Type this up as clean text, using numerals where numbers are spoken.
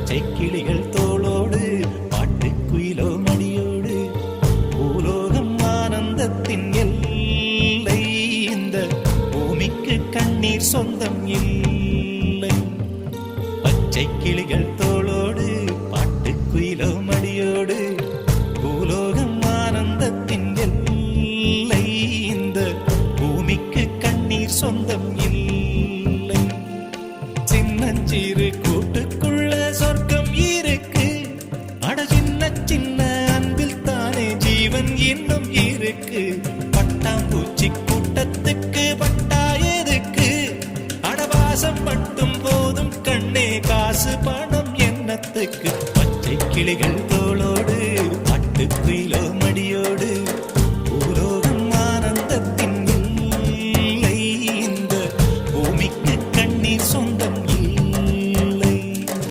பச்சை கிளிகள் தோளோடு பாட்டுக்குயிலோ மடியோடு பூலோகம் ஆனந்தத்தின் எல்லை இந்த பூமிக்கு கண்ணீர் சொந்தம் இல்லை பச்சை கிளிகள் தோளோடு பாட்டுக்குயிலோ மடியோடு பூலோகம் ஆனந்தத்தின் எல்லை இந்த பூமிக்கு கண்ணீர் சொந்தம் இல்லை சின்னஞ்சிறு கூட்டுக்குள்ள சொர்க்கம் இருக்கு அட சின்ன சின்ன அன்பில் தானே ஜீவன் இன்னும் இருக்கு பட்டாம்பூச்சி கூட்டத்துக்கு பட்டா எதுக்கு அடவாசம் மட்டும் போதும் கண்ணே காசு பணம் என்னத்துக்கு பச்சை கிளிகள்